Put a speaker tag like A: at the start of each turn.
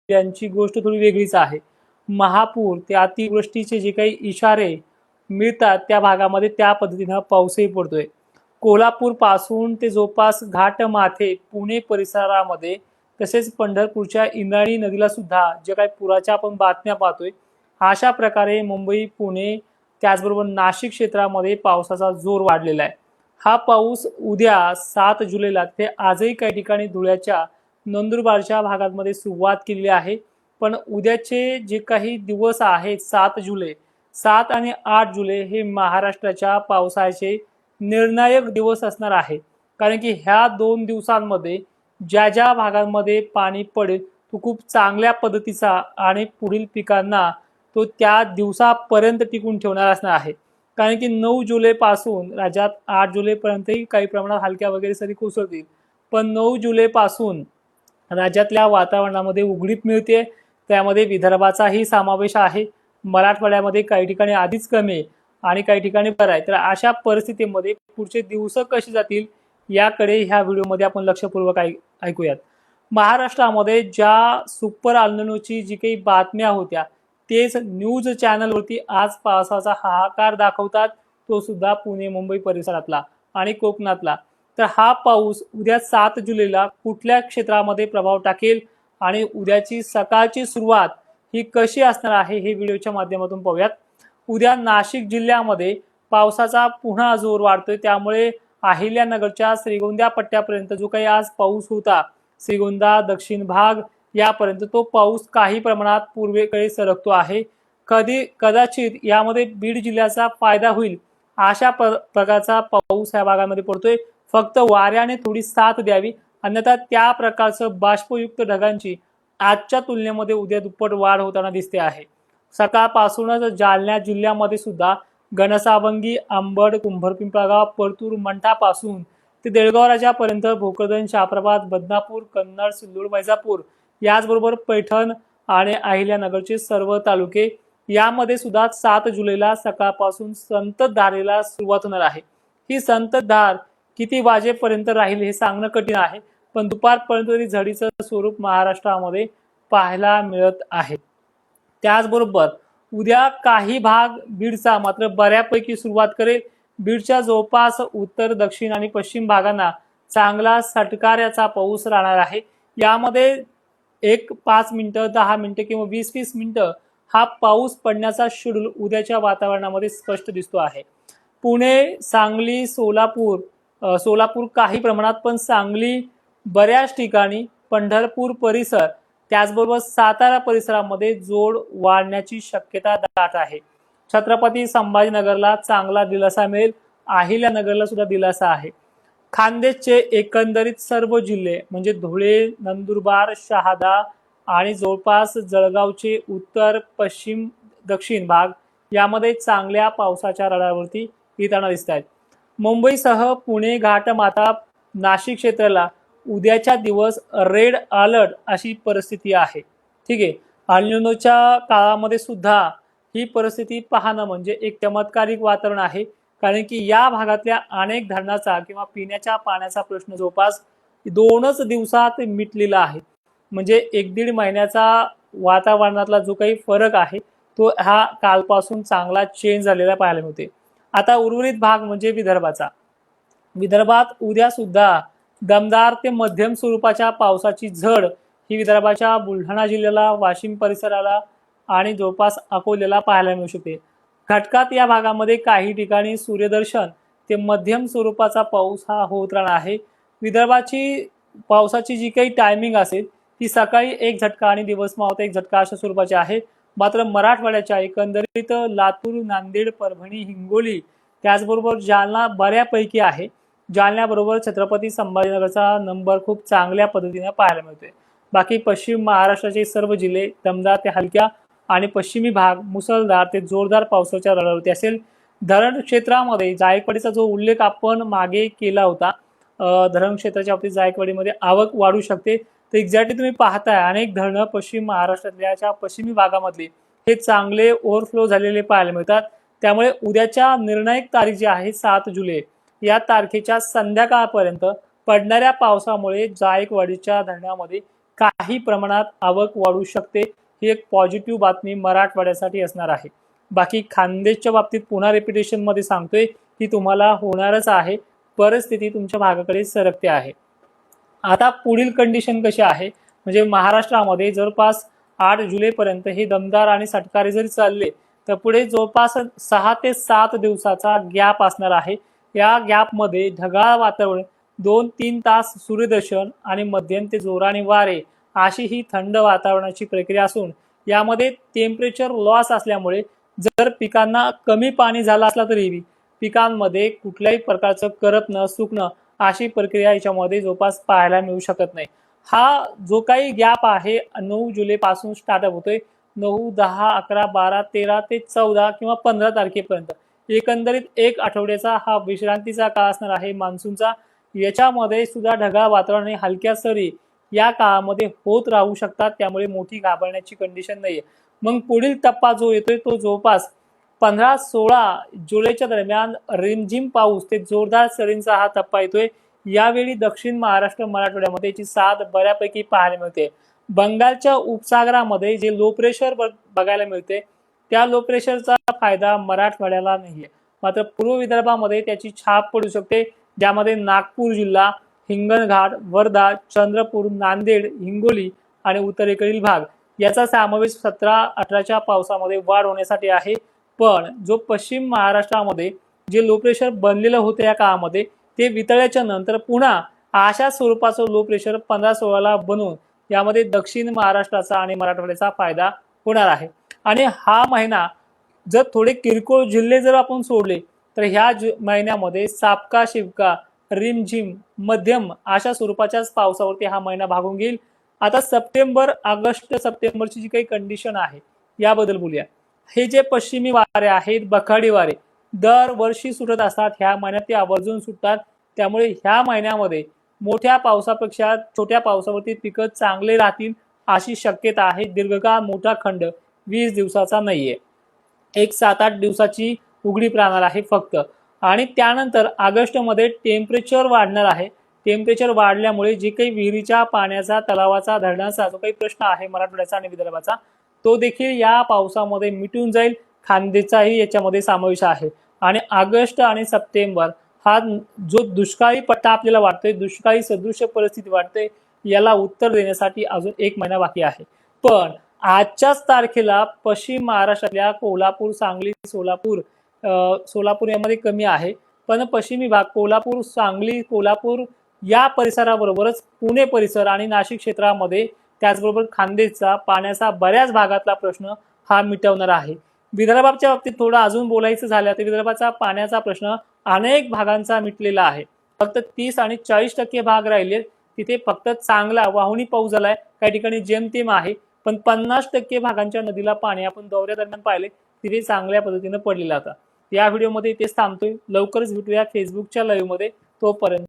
A: जिल्ह्यांची गोष्ट थोडी वेगळीच आहे. महापूर ते अतिवृष्टीचे जे काही इशारे मिळतात त्या भागामध्ये त्या पद्धतीनं पाऊसही पडतोय. कोल्हापूर पासून ते जवळपास घाटमाथे पुणे परिसरामध्ये तसेच पंढरपूरच्या इंद्रायणी नदीला सुद्धा जे काही पुराच्या आपण बातम्या पाहतोय, अशा प्रकारे मुंबई, पुणे त्याचबरोबर नाशिक क्षेत्रामध्ये पावसाचा जोर वाढलेला आहे. हा पाऊस उद्या 7 जुलैला ते आजही काही ठिकाणी धुळ्याच्या, नंदुरबारच्या भागांमध्ये सुरुवात केलेली आहे. पण उद्याचे जे काही दिवस आहेत 7 जुलै, 7 आणि 8 जुलै हे महाराष्ट्राच्या पावसाचे निर्णायक दिवस असणार आहे. कारण की ह्या 2 दिवसांमध्ये ज्या भागांमध्ये पाणी पडेल तो खूप चांगल्या पद्धतीचा आणि पुढील पिकांना तो त्या दिवसापर्यंत टिकून ठेवणार असणार आहे. कारण की 9 जुलैपासून राज्यात 8 जुलैपर्यंतही काही प्रमाणात हलक्या वगैरे सरी कोसळतील. पण 9 जुलैपासून राज्यातल्या वातावरणामध्ये उघडीप मिळते. त्यामध्ये विदर्भाचाही समावेश आहे. मराठवाड्यामध्ये काही ठिकाणी आधीच कमी आहे आणि काही ठिकाणी बरं आहे. तर अशा परिस्थितीमध्ये पुढचे दिवस कसे जातील याकडे ह्या व्हिडिओमध्ये आपण लक्षपूर्वक ऐकूयात. महाराष्ट्रामध्ये ज्या सुपर अल्निनोची जी काही बातम्या होत्या तेच न्यूज चॅनलवरती आज पावसाचा हाहाकार दाखवतात, तो सुद्धा पुणे मुंबई परिसरातला आणि कोकणातला. तर हा पाऊस उद्या 7 जुलैला कुठल्या क्षेत्रामध्ये प्रभाव टाकेल आणि उद्याची सकाळची सुरुवात ही कशी असणार आहे हे व्हिडिओच्या माध्यमातून पाहूयात. उद्या नाशिक जिल्ह्यामध्ये पावसाचा पुन्हा जोर वाढतोय. त्यामुळे अहिल्यानगरच्या श्रीगोंदा पट्ट्यापर्यंत जो काही आज पाऊस होता, श्रीगोंदा दक्षिण भाग यापर्यंत तो पाऊस काही प्रमाणात पूर्वेकडे सरकतो आहे. कदाचित यामध्ये बीड जिल्ह्याचा फायदा होईल अशा प्रकारचा पाऊस या भागामध्ये पडतोय. फक्त वाऱ्याने थोडी साथ द्यावी, अन्यथा त्या प्रकारचं बाष्पयुक्त ढगांची आजच्या तुलनेमध्ये उद्या दुप्पट वाढ होताना दिसते आहे. सकाळपासूनच जालना जिल्ह्यामध्ये सुद्धा घनसावंगी, अंबड, कुंभारपिंपळगाव, परतूर, मंठापासून ते देळगाव राजापर्यंत भोकरदन, शाप्रबाद, बदनापूर, कन्नड, सिल्लोड, वैजापूर याचबरोबर पैठण आणि अहिल्यानगरचे सर्व तालुके यामध्ये सुद्धा 7 जुलैला सकाळपासून संततधारेला सुरुवात होणार आहे. ही संततधार किती वाजेपर्यंत राहील हे सांगणं कठीण आहे, पण दुपारपर्यंत तरी झडीचं स्वरूप महाराष्ट्रामध्ये पाहायला मिळत आहे. त्याचबरोबर उद्या काही भाग बीडचा मात्र बऱ्यापैकी सुरुवात करेल. बीडच्या जवळपास उत्तर, दक्षिण आणि पश्चिम भागांना चांगला सटकाऱ्याचा पाऊस राहणार आहे. यामध्ये 5 मिनिटं, 10 मिनिटं किंवा 20-20 मिनिटं हा पाऊस पडण्याचा शेड्यूल उद्याच्या वातावरणामध्ये स्पष्ट दिसतो आहे. पुणे, सांगली, सोलापूर काही प्रमाणात, पण सांगली बऱ्याच ठिकाणी, पंढरपूर परिसर त्याचबरोबर सातारा परिसरामध्ये जोर वाढण्याची शक्यता दाट आहे. छत्रपती संभाजीनगरला चांगला दिलासा मिळेल, अहिल्यानगरला सुद्धा दिलासा आहे. खान्देशचे एकंदरीत सर्व जिल्हे म्हणजे धुळे, नंदुरबार, शहादा आणि जवळपास जळगावचे उत्तर, पश्चिम, दक्षिण भाग यामध्ये चांगल्या पावसाच्या रडारवरती येताना दिसत आहेत. मुंबईसह पुणे, घाटमाथा, नाशिक क्षेत्राला उद्याच्या दिवस रेड अलर्ट अशी परिस्थिती आहे. ठीक आहे. अल्निनोच्या काळामध्ये सुद्धा ही परिस्थिती पाहणं म्हणजे एक चमत्कारिक वातावरण आहे. कारण की या भागातल्या अनेक धरणाचा किंवा पिण्याच्या पाण्याचा प्रश्न जवळपास 2च दिवसात मिटलेला आहे. म्हणजे 1-1.5 महिन्याचा वातावरणातला जो काही फरक आहे तो हा कालपासून चांगला चेंज झालेला पाहायला मिळते. आता उर्वरित भाग म्हणजे विदर्भात उद्या सुद्धा दमदार ते मध्यम स्वरूपाच्या पावसाची झड ही विदर्भाच्या बुलढाणा जिल्ह्याला, वाशिम परिसराला आणि जवळपास अकोल्याला पाहायला मिळू शकते. घटकात या भागामध्ये काही ठिकाणी सूर्यदर्शन ते मध्यम स्वरूपाचा पाऊस हा होत राहणार आहे. विदर्भाची पावसाची जी काही टायमिंग असेल ती सकाळी एक झटका आणि दिवस मावळता एक झटका अशा स्वरूपाची आहे. मात्र मराठवाड्याच्या एकंदरीत लातूर, नांदेड, परभणी, हिंगोली त्याचबरोबर जालना बऱ्यापैकी आहे. जालन्याबरोबर छत्रपती संभाजीनगरचा नंबर खूप चांगल्या पद्धतीने पाहायला मिळतोय. बाकी पश्चिम महाराष्ट्राचे सर्व जिल्हे दमदार ते हलक्या आणि पश्चिमी भाग मुसळधार ते जोरदार पावसाच्या रडारवरती असेल. धरण क्षेत्रामध्ये जायकवाडीचा जो उल्लेख आपण मागे केला होता, धरण क्षेत्राच्या बाबतीत जायकवाडीमध्ये आवक वाढू शकते. तर एक्झॅक्टली तुम्ही पाहताय अनेक धरणं पश्चिम महाराष्ट्रातल्या पश्चिमी भागामधली हे चांगले ओव्हरफ्लो झालेले पाहायला मिळतात. त्यामुळे उद्याच्या निर्णायक तारीख जी आहे 7 जुलै या तारखेच्या संध्याकाळपर्यंत पडणाऱ्या पावसामुळे जायकवाडीच्या धरणामध्ये काही प्रमाणात आवक वाढू शकते। ही एक पॉझिटिव्ह बातमी मराठवाड्यासाठी असणार आहे। बाकी खान्देशच्या बाबतीत पुन्हा रिपिटेशन मध्ये सांगतोय की तुम्हाला होणारच आहे, परिस्थिती तुमच्या भागाकडे सरकते आहे। आता पुढील कंडिशन कशी आहे, म्हणजे महाराष्ट्रामध्ये जवळपास 8 जुलैपर्यंत हे दमदार आणि सटकारे जरी चालले तर पुढे जवळपास 6 ते 7 दिवसाचा गॅप असणार आहे। या गॅपमध्ये ढगाळ वातावरण, 2-3 तास सूर्यदर्शन आणि मध्यम ते जोराने वारे अशी ही थंड वातावरणाची प्रक्रिया असून यामध्ये टेम्परेचर लॉस असल्यामुळे जर पिकांना कमी पाणी झालं असला तरी पिकांमध्ये कुठल्याही प्रकारचं करपणं, सुकणं अशी प्रक्रिया याच्यामध्ये जवळपास पाहायला मिळू शकत नाही। हा जो काही गॅप आहे 9 जुलै पासून स्टार्टअप होतोय, 9, 10, 11, 12, 13 ते 14 किंवा 15 तारखेपर्यंत एकंदरीत एक आठवड्याचा हा विश्रांतीचा काळ असणार आहे मान्सूनचा। याच्यामध्ये सुद्धा ढगाळ वातावरण आणि हलक्या सरी या काळामध्ये होत राहू शकतात, त्यामुळे मोठी घाबरण्याची कंडिशन नाहीये। मग पुढील टप्पा जो येतोय तो जवळपास 15-16 जुलैच्या दरम्यान रिमझिम पाऊस ते जोरदार सरींचा हा टप्पा येतोय। यावेळी दक्षिण महाराष्ट्र मराठवाड्यामध्ये याची साथ बऱ्यापैकी पाहायला मिळते। बंगालच्या उपसागरामध्ये जे लो प्रेशर बघायला मिळते त्या लो प्रेशरचा फायदा मराठवाड्याला नाहीये, मात्र पूर्व विदर्भामध्ये त्याची छाप पडू शकते, ज्यामध्ये नागपूर जिल्हा, हिंगणघाट, वर्धा, चंद्रपूर, नांदेड, हिंगोली आणि उत्तरेकडील भाग याचा समावेश 17-18च्या पावसामध्ये वाढ होण्यासाठी आहे। पण जो पश्चिम महाराष्ट्रामध्ये जे लो प्रेशर बनलेलं होतं या काळामध्ये ते वितळल्याच्या नंतर पुन्हा अशा स्वरूपाचं लो प्रेशर 15-16ला बनून यामध्ये दक्षिण महाराष्ट्राचा आणि मराठवाड्याचा फायदा होणार आहे। आणि हा महिना जर थोडे किरकोळ जिल्हे जर आपण सोडले तर ह्या महिन्यामध्ये सापका शिपका रिमझिम मध्यम अशा स्वरूपाच्याच पावसावरती हा महिना भागून घेईल। आता सप्टेंबर, ऑगस्ट, सप्टेंबरची जी काही कंडिशन आहे याबद्दल बोलूया। हे जे पश्चिमी वारे आहेत, बखाडी वारे दरवर्षी सुटत असतात, ह्या महिन्यात ते आवर्जून सुटतात, त्यामुळे ह्या महिन्यामध्ये मोठ्या पावसापेक्षा छोट्या पावसावरती पिकं चांगले राहतील अशी शक्यता आहे। दीर्घकाळ मोठा खंड 20 दिवसाचा नाहीये, एक 7-8 दिवसाची उघडीप राहणार आहे फक्त। आणि त्यानंतर ऑगस्ट मध्ये टेम्परेचर वाढणार आहे। टेम्परेचर वाढल्यामुळे जे काही विहिरीच्या पाण्याचा, तलावाचा, धरणाचा जो काही प्रश्न आहे मराठवाड्याचा आणि विदर्भाचा तो देखील या पावसामध्ये मिटून जाईल। खान्देचाही याच्यामध्ये समावेश आहे। आणि ऑगस्ट आणि सप्टेंबर हा जो दुष्काळी पट्टा आपल्याला वाटतोय, दुष्काळी सदृश परिस्थिती वाटते, याला उत्तर देण्यासाठी अजून 1 महिना बाकी आहे। पण आजच्याच तारखेला पश्चिम महाराष्ट्रातल्या कोल्हापूर, सांगली, सोलापूर यामध्ये कमी आहे, पण पश्चिमी भाग कोल्हापूर, सांगली, कोल्हापूर या परिसराबरोबरच पुणे परिसर आणि नाशिक क्षेत्रामध्ये त्याचबरोबर खान्देशचा पाण्याचा बऱ्याच भागातला प्रश्न हा मिटवणार आहे। विदर्भाच्या बाबतीत थोडं अजून बोलायचं झालं तर विदर्भाचा पाण्याचा प्रश्न अनेक भागांचा मिटलेला आहे, फक्त 30 आणि 40% भाग राहिले तिथे फक्त चांगला वाहुणी पाऊस झालाय, काही ठिकाणी जेमतेम आहे, पण 50% भागांच्या नदीला पाणी आपण दौऱ्या दरम्यान पाहिले तिथे चांगल्या पद्धतीने पडलेला होता। या व्हिडिओमध्ये इथेच थांबतोय, लवकरच भेटूया फेसबुकच्या लाईव्ह मध्ये, तोपर्यंत